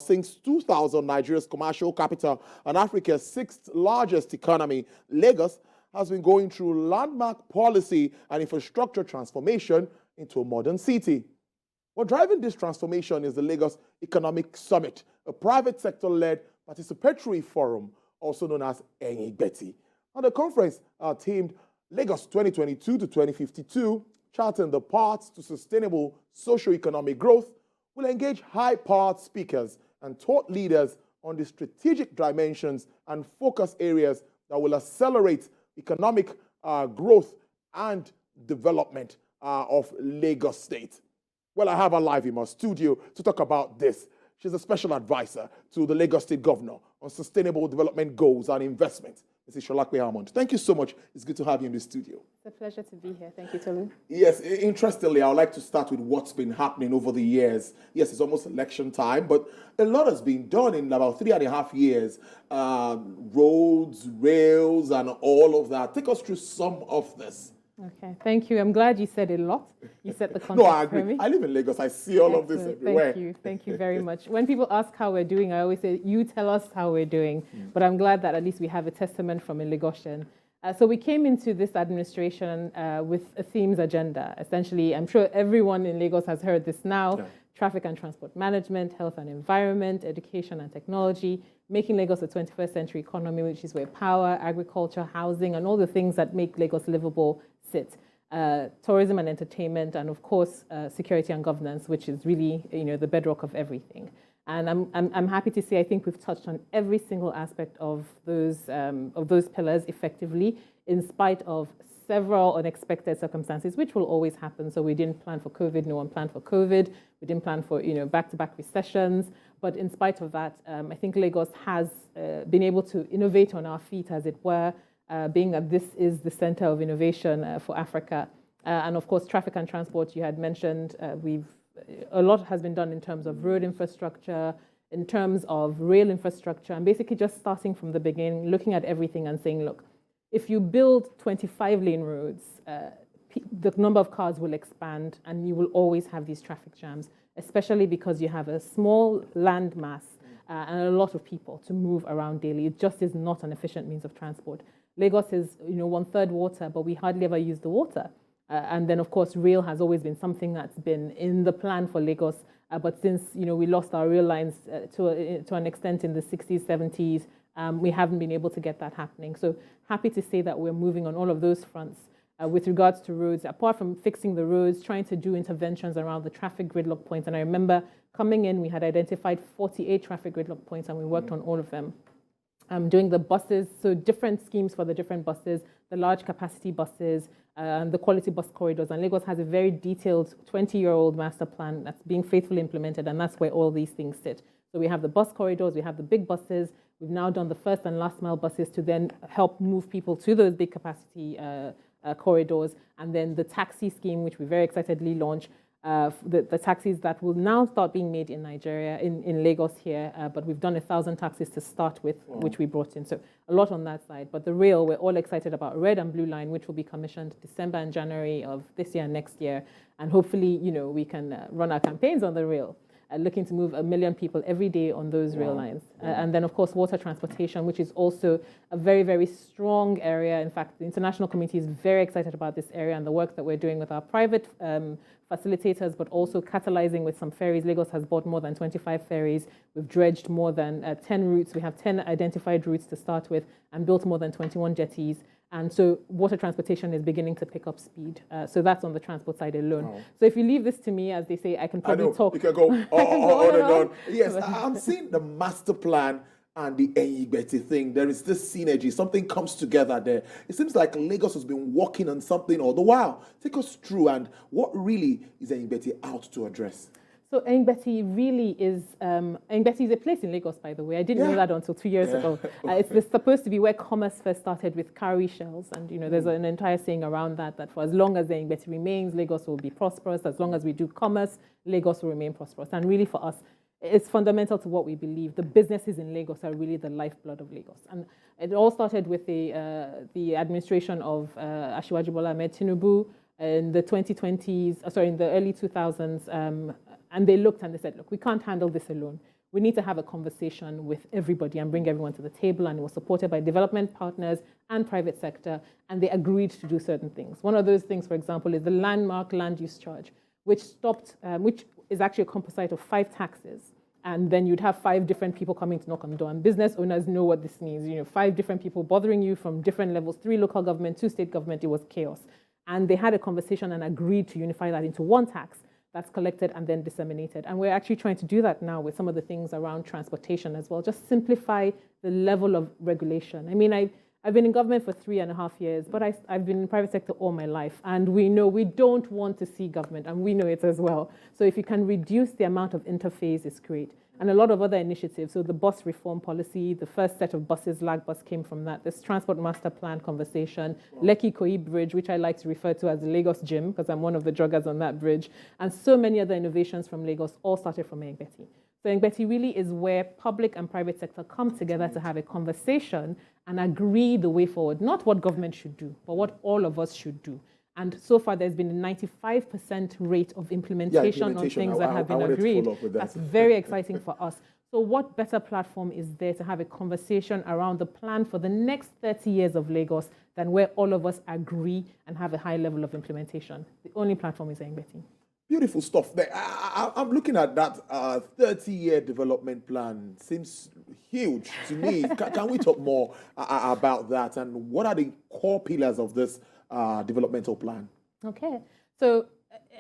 Since 2000, Nigeria's commercial capital and Africa's sixth largest economy, Lagos has been going through landmark policy and infrastructure transformation into a modern city. What driving this transformation is the Lagos Economic Summit, a private sector-led participatory forum, also known as Ehingbeti. And the conference themed Lagos 2022 to 2052, charting the paths to sustainable socioeconomic growth, will engage high-powered speakers and thought leaders on the strategic dimensions and focus areas that will accelerate economic growth and development of Lagos State. Well, I have her live in my studio to talk about this. She's a special advisor to the Lagos State Governor on sustainable development goals and investment. Mrs. Solape Hammond, thank you so much. It's good to have you in the studio. It's a pleasure to be here. Thank you, Tolu. Yes, interestingly, I would like to start with what's been happening over the years. Yes, it's almost election time, but a lot has been done in about 3.5 years. Roads, rails, and all of that. Take us through some of this. Okay, thank you. I'm glad you said a lot. You set the context. No, I agree. I live in Lagos. I see all of this everywhere. Thank you very much. When people ask how we're doing, I always say, you tell us how we're doing. But I'm glad that at least we have a testament from a Lagosian. So we came into this administration with a themes agenda. Essentially, I'm sure everyone in Lagos has heard this now. Yeah. Traffic and transport management, health and environment, education and technology, making Lagos a 21st century economy, which is where power, agriculture, housing, and all the things that make Lagos livable sit. Tourism and entertainment, and of course, security and governance, which is really, the bedrock of everything. And I'm happy to say I think we've touched on every single aspect of those pillars effectively, in spite of several unexpected circumstances, which will always happen. So we didn't plan for COVID. No one planned for COVID. We didn't plan for back-to-back recessions. But in spite of that, I think Lagos has been able to innovate on our feet, as it were, being that this is the center of innovation for Africa. And of course, traffic and transport, you had mentioned, a lot has been done in terms of road infrastructure, in terms of rail infrastructure, and basically just starting from the beginning, looking at everything and saying, look, if you build 25-lane roads, the number of cars will expand and you will always have these traffic jams, especially because you have a small land mass and a lot of people to move around daily. It just is not an efficient means of transport. Lagos is, 1/3 water, but we hardly ever use the water. And then, of course, rail has always been something that's been in the plan for Lagos. But since, we lost our rail lines to an extent in the 60s, 70s, we haven't been able to get that happening. So happy to say that we're moving on all of those fronts. With regards to roads, apart from fixing the roads, trying to do interventions around the traffic gridlock points. And I remember coming in, we had identified 48 traffic gridlock points, and we worked on all of them. Doing the buses, so different schemes for the different buses, the large capacity buses, and the quality bus corridors. And Lagos has a very detailed 20-year-old master plan that's being faithfully implemented, and that's where all these things sit. So we have the bus corridors, we have the big buses. We've now done the first and last mile buses to then help move people to those big capacity corridors. And then the taxi scheme, which we very excitedly launched, the taxis that will now start being made in Nigeria, in Lagos here, but we've done 1,000 taxis to start with, which we brought in. So a lot on that side. But the rail, we're all excited about Red and Blue Line, which will be commissioned December and January of this year and next year. And hopefully, we can run our campaigns on the rail. Looking to move 1 million people every day on those rail lines. And then, of course, water transportation, which is also a very, very strong area. In fact, the international community is very excited about this area and the work that we're doing with our private facilitators, but also catalyzing with some ferries. Lagos has bought more than 25 ferries. We've dredged more than 10 routes. We have 10 identified routes to start with and built more than 21 jetties. And so water transportation is beginning to pick up speed. So that's on the transport side alone. Oh. So if you leave this to me, as they say, I can probably talk. You can go on and on. Yes, I'm seeing the master plan and the Ehingbeti thing. There is this synergy. Something comes together there. It seems like Lagos has been working on something all the while. Take us through, and what really is Ehingbeti out to address? So Ehingbeti really is, Ehingbeti is a place in Lagos, by the way. I didn't know that until 2 years ago. It's supposed to be where commerce first started with cowrie shells. And, there's an entire saying around that for as long as Ehingbeti remains, Lagos will be prosperous. As long as we do commerce, Lagos will remain prosperous. And really for us, it's fundamental to what we believe. The businesses in Lagos are really the lifeblood of Lagos. And it all started with the administration of Asiwaju Bola Ahmed Tinubu in the 2020s, in the early 2000s. And they looked and they said, look, we can't handle this alone. we need to have a conversation with everybody and bring everyone to the table. And it was supported by development partners and private sector, and they agreed to do certain things. One of those things, for example, is the landmark land use charge, which is actually a composite of 5 taxes. And then you'd have 5 different people coming to knock on the door. And business owners know what this means. 5 different people bothering you from different levels, 3 local government, 2 state government. It was chaos. And they had a conversation and agreed to unify that into one tax that's collected and then disseminated. And we're actually trying to do that now with some of the things around transportation as well. Just simplify the level of regulation. I mean, I've been in government for 3.5 years, but I've been in the private sector all my life. And we know we don't want to see government, and we know it as well. So if you can reduce the amount of interface, it's great. And a lot of other initiatives. So the bus reform policy, the first set of buses, Lag bus, came from that. This transport master plan conversation, Lekki Koi Bridge, which I like to refer to as the Lagos Gym, because I'm one of the joggers on that bridge, and so many other innovations from Lagos all started from Ehingbeti. So Ehingbeti really is where public and private sector come together to have a conversation and agree the way forward, not what government should do, but what all of us should do. And so far, there's been a 95% rate of implementation on things that have been agreed. That's very exciting for us. So what better platform is there to have a conversation around the plan for the next 30 years of Lagos than where all of us agree and have a high level of implementation? The only platform is Ehingbeti. Beautiful stuff there. I'm looking at that 30-year development plan. Seems huge to me. Can we talk more about that? And what are the core pillars of this developmental plan? Okay. So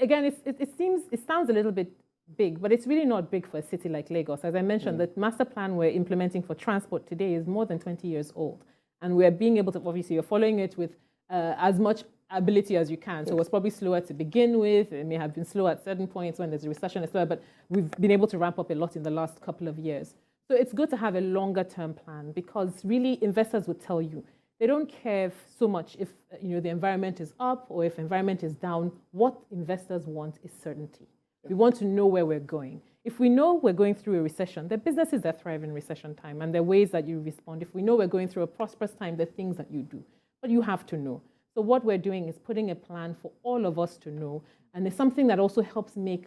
again, it sounds a little bit big, but it's really not big for a city like Lagos. As I mentioned, the master plan we're implementing for transport today is more than 20 years old. And we're being able to, obviously, you're following it with as much ability as you can. So it was probably slower to begin with. It may have been slow at certain points when there's a recession, it's slower, but we've been able to ramp up a lot in the last couple of years. So it's good to have a longer term plan, because really investors would tell you, they don't care so much if the environment is up or if environment is down. What investors want is certainty. We want to know where we're going. If we know we're going through a recession, there are businesses that thrive in recession time, and there are ways that you respond. If we know we're going through a prosperous time, there are things that you do. But you have to know. So what we're doing is putting a plan for all of us to know, and it's something that also helps make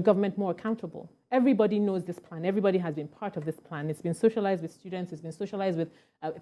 government more accountable. Everybody knows this plan. Everybody has been part of this plan. It's been socialized with students. It's been socialized with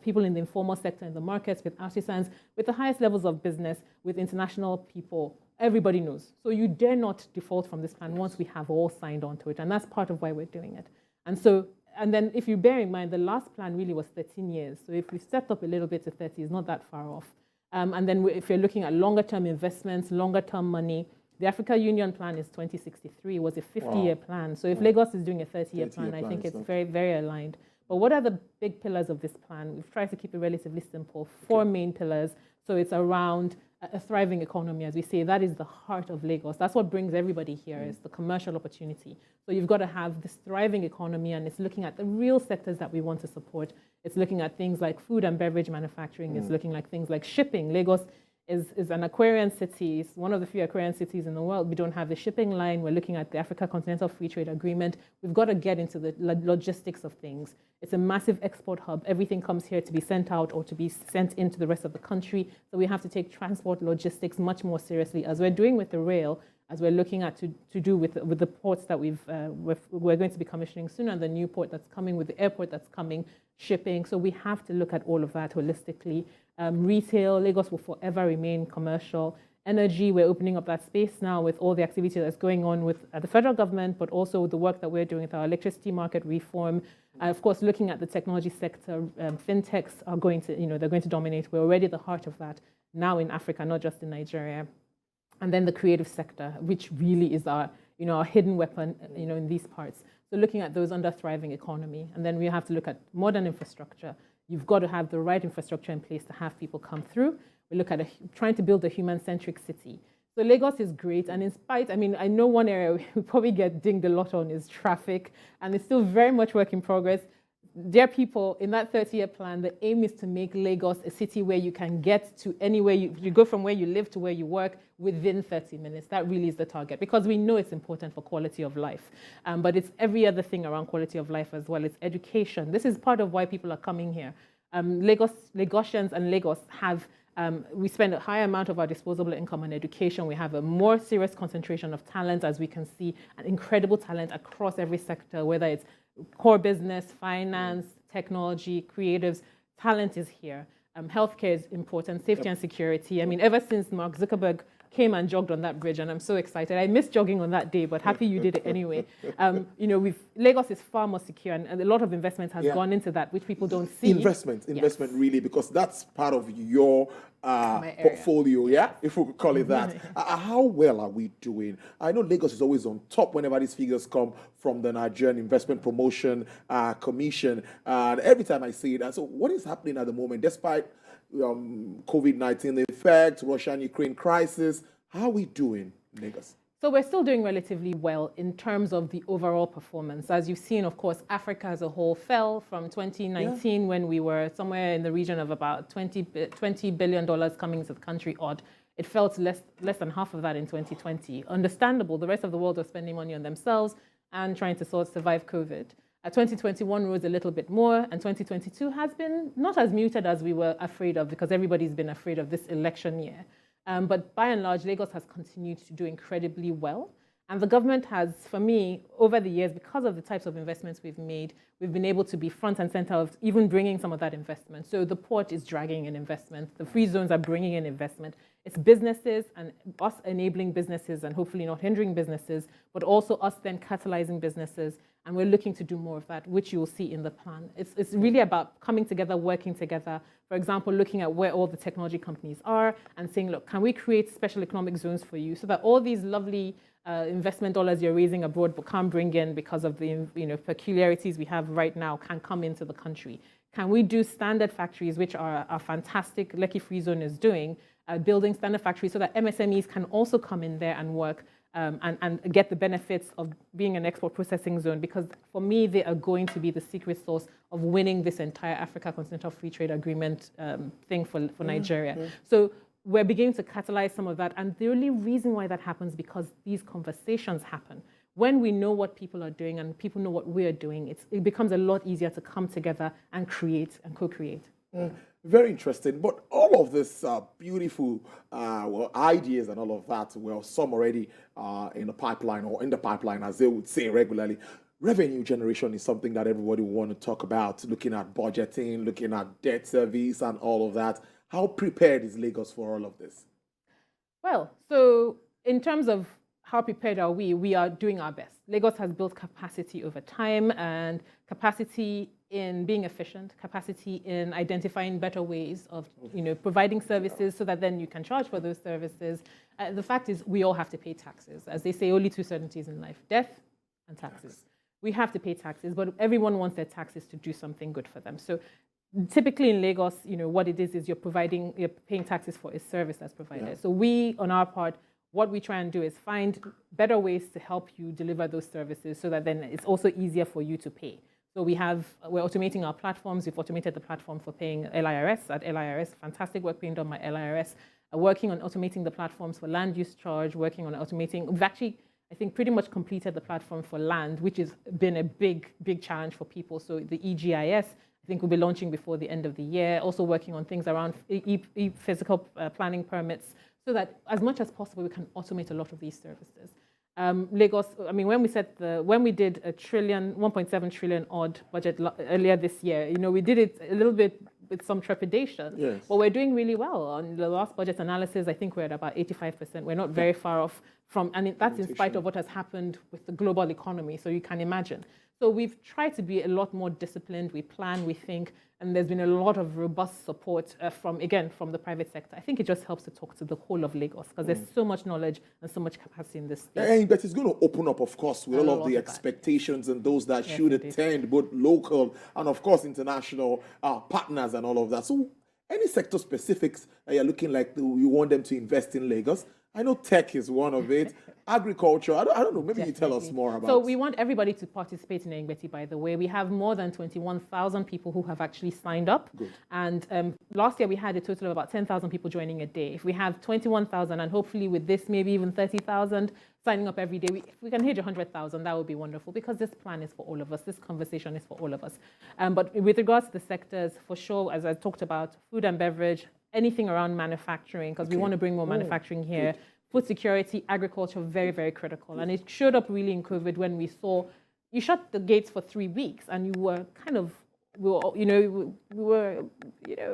people in the informal sector, in the markets, with artisans, with the highest levels of business, with international people. Everybody knows. So you dare not default from this plan once we have all signed on to it. And that's part of why we're doing it. And then if you bear in mind, the last plan really was 13 years. So if we stepped up a little bit to 30, it's not that far off. And then if you're looking at longer term investments, longer term money, the Africa Union plan is 2063. It was a 50-year plan. So if Lagos is doing a 30-year plan, I think it's very, very aligned. But what are the big pillars of this plan? We've tried to keep it relatively simple. 4 main pillars. So it's around a thriving economy, as we say. That is the heart of Lagos. That's what brings everybody here, is the commercial opportunity. So you've got to have this thriving economy, and it's looking at the real sectors that we want to support. It's looking at things like food and beverage manufacturing. It's looking at things like shipping. Lagos is an Aquarian city. It's one of the few Aquarian cities in the world. We don't have the shipping line. We're looking at the Africa Continental Free Trade Agreement. We've got to get into the logistics of things. It's a massive export hub. Everything comes here to be sent out or to be sent into the rest of the country. So we have to take transport logistics much more seriously, as we're doing with the rail, as we're looking at to do with the ports that we're going to be commissioning soon, and the new port that's coming, with the airport that's coming, shipping. So we have to look at all of that holistically. Retail, Lagos will forever remain commercial. Energy, we're opening up that space now with all the activity that's going on with the federal government, but also with the work that we're doing with our electricity market reform. Of course, looking at the technology sector, fintechs are going to, they're going to dominate. We're already at the heart of that now in Africa, not just in Nigeria. And then the creative sector, which really is our hidden weapon, in these parts. So looking at those under thriving economy. And then we have to look at modern infrastructure. You've got to have the right infrastructure in place to have people come through. We look at trying to build a human-centric city. So Lagos is great, and I know one area we probably get dinged a lot on is traffic, and it's still very much work in progress. Dear people, in that 30-year plan, the aim is to make Lagos a city where you can get to anywhere, you go from where you live to where you work within 30 minutes. That really is the target, because we know it's important for quality of life. But it's every other thing around quality of life as well. It's education. This is part of why people are coming here. Lagosians and Lagos have, we spend a high amount of our disposable income on education. We have a more serious concentration of talent, as we can see, an incredible talent across every sector, whether it's core business, finance, technology, creatives. Talent is here. Healthcare is important, safety and security. I mean, ever since Mark Zuckerberg came and jogged on that bridge, and I'm so excited. I missed jogging on that day, but happy you did it anyway. Lagos is far more secure, and a lot of investment has gone into that, which people don't see. Investment really, because that's part of your portfolio, if we could call it that. How well are we doing? I know Lagos is always on top whenever these figures come from the Nigerian Investment Promotion Commission, and every time I see it. And so what is happening at the moment, despite COVID-19 effect, Russia and Ukraine crisis? How are we doing, Lagos? So we're still doing relatively well in terms of the overall performance. As you've seen, of course, Africa as a whole fell from 2019 when we were somewhere in the region of about $20 billion coming into the country odd. It fell to less than half of that in 2020. Understandable, the rest of the world was spending money on themselves and trying to survive COVID. 2021 rose a little bit more, and 2022 has been not as muted as we were afraid of, because everybody's been afraid of this election year. But by and large, Lagos has continued to do incredibly well. And the government has, for me, over the years, because of the types of investments we've made, we've been able to be front and center of even bringing some of that investment. So the port is dragging in investment. The free zones are bringing in investment. It's businesses and us enabling businesses and hopefully not hindering businesses, but also us then catalyzing businesses. And we're looking to do more of that, which you will see in the plan. It's really about coming together, working together. For example, looking at where all the technology companies are and saying, look, can we create special economic zones for you so that all these lovely investment dollars you're raising abroad but can't bring in because of the peculiarities we have right now can come into the country? Can we do standard factories, which are fantastic, Lekki Free Zone is doing, building standard factories so that MSMEs can also come in there and work and get the benefits of being an export processing zone, because for me, they are going to be the secret sauce of winning this entire Africa Continental Free Trade Agreement thing for Nigeria. So we're beginning to catalyze some of that. And the only reason why that happens because these conversations happen. When we know what people are doing and people know what we're doing, it becomes a lot easier to come together and create and co-create. Very interesting. But all of this beautiful ideas and all of that, well, some already in the pipeline, as they would say regularly. Revenue generation is something that everybody will want to talk about, looking at budgeting, looking at debt service and all of that. How prepared is Lagos for all of this? Well, so in terms of how prepared are we are doing our best. Lagos has built capacity over time, and capacity in being efficient, capacity in identifying better ways of providing services so that then you can charge for those services. The fact is we all have to pay taxes. As they say, only two certainties in life, death and taxes. We have to pay taxes, but everyone wants their taxes to do something good for them. So typically in Lagos, what it is you're paying taxes for a service that's provided. Yeah. So we, on our part, what we try and do is find better ways to help you deliver those services so that then it's also easier for you to pay. So we're automating our platforms. We've automated the platform for paying LIRS at LIRS. Fantastic work being done by LIRS. Working on automating the platforms for land use charge, working on automating. We've actually, I think, pretty much completed the platform for land, which has been a big, big challenge for people. So the EGIS, I think we'll be launching before the end of the year. Also working on things around physical planning permits, so that as much as possible, we can automate a lot of these services. Lagos, I mean, when we did a 1.7 trillion odd budget earlier this year, we did it a little bit with some trepidation, yes. But we're doing really well. On the last budget analysis, I think we're at about 85%. We're not very far off from, and that's in spite of what has happened with the global economy, so you can imagine. So we've tried to be a lot more disciplined. We plan, we think, and there's been a lot of robust support from the private sector. I think it just helps to talk to the whole of Lagos because there's so much knowledge and so much capacity in this state. But it's going to open up, of course, with all of the expectations and those that should attend, both local and, of course, international partners and all of that. So any sector specifics that you're looking like you want them to invest in Lagos? I know tech is one of it. Agriculture, I don't know, maybe you tell us more about it. So we want everybody to participate in Ehingbeti, by the way. We have more than 21,000 people who have actually signed up. Good. And last year we had a total of about 10,000 people joining a day. If we have 21,000 and hopefully with this maybe even 30,000 signing up every day, if we can hit 100,000, that would be wonderful because this plan is for all of us. This conversation is for all of us. But with regards to the sectors, for sure, as I talked about, food and beverage, anything around manufacturing, because we want to bring more manufacturing here. Good. Food security, agriculture, very, very critical. And it showed up really in COVID when we saw you shut the gates for 3 weeks, and you were kind of, we were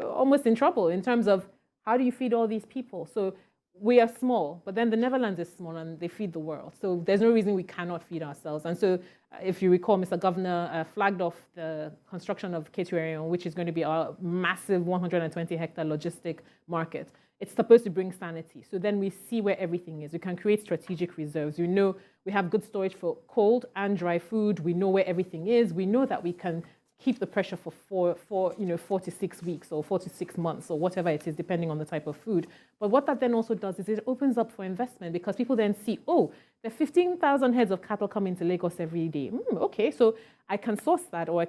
almost in trouble in terms of how do you feed all these people? So we are small, but then the Netherlands is small and they feed the world. So there's no reason we cannot feed ourselves. And so if you recall, Mr. Governor flagged off the construction of K2 which is going to be our massive 120-hectare logistic market. It's supposed to bring sanity. So then we see where everything is. We can create strategic reserves. We know we have good storage for cold and dry food. We know where everything is. We know that we can keep the pressure for 4 to 6 weeks or 4 to 6 months or whatever it is, depending on the type of food. But what that then also does is it opens up for investment, because people then see, oh, there are 15,000 heads of cattle coming to Lagos every day. Okay, so I can source that, or I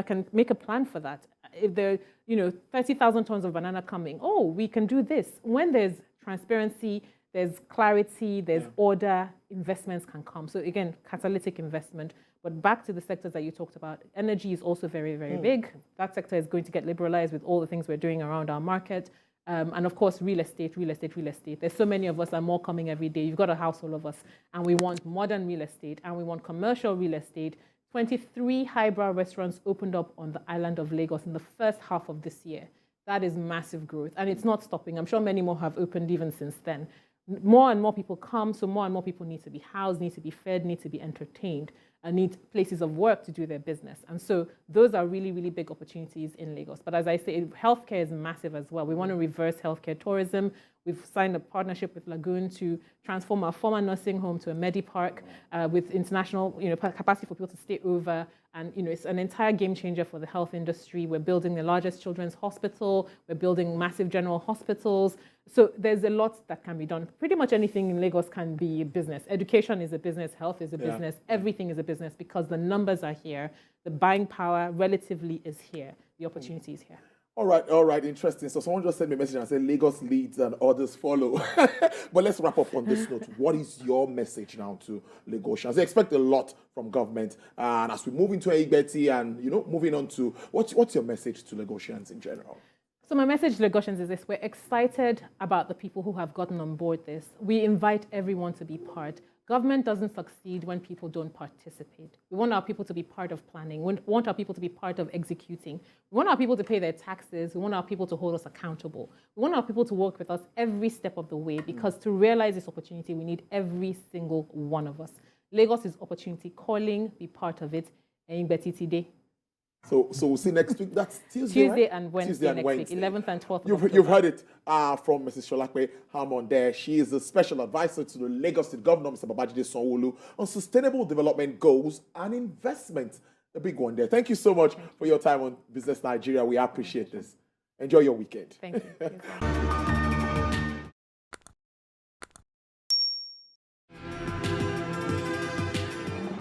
can make a plan for that. If there are 30,000 tons of banana coming, oh, we can do this. When there's transparency, there's clarity, there's order, investments can come. So again, catalytic investment. But back to the sectors that you talked about, energy is also very, very big. That sector is going to get liberalized with all the things we're doing around our market. And of course, real estate. There's so many of us, and more coming every day. You've got a house, all of us. And we want modern real estate, and we want commercial real estate. 23 highbrow restaurants opened up on the island of Lagos in the first half of this year. That is massive growth, and it's not stopping. I'm sure many more have opened even since then. More and more people come, so more and more people need to be housed, need to be fed, need to be entertained, and need places of work to do their business. And so those are really, really big opportunities in Lagos. But as I say, healthcare is massive as well. We want to reverse healthcare tourism. We've signed a partnership with Lagoon to transform our former nursing home to a Medipark with international capacity for people to stay over. And it's an entire game changer for the health industry. We're building the largest children's hospital. We're building massive general hospitals. So there's a lot that can be done. Pretty much anything in Lagos can be a business. Education is a business. Health is a business. Everything is a business, because the numbers are here. The buying power relatively is here. The opportunity is here. All right, interesting. So someone just sent me a message and said Lagos leads and others follow. But let's wrap up on this note. What is your message now to Lagosians? They expect a lot from government, and as we move into Ehingbeti and moving on to what's your message to Lagosians in general? So my message to Lagosians is this: we're excited about the people who have gotten on board this. We invite everyone to be part. Government doesn't succeed when people don't participate. We want our people to be part of planning. We want our people to be part of executing. We want our people to pay their taxes. We want our people to hold us accountable. We want our people to work with us every step of the way, because to realize this opportunity, we need every single one of us. Lagos is opportunity calling. Be part of it. Ehingbeti today. So we'll see next week. That's Tuesday, Tuesday right? and Wednesday next week, 11th and 12th. You've heard it from Mrs. Solape Hammond there. She is the special advisor to the Lagos State Governor, Mr. Babajide Sanwo-Olu, on sustainable development goals and investment. A big one there. Thank you so much for your time on Business Nigeria. We appreciate this. Enjoy your weekend. Thank you.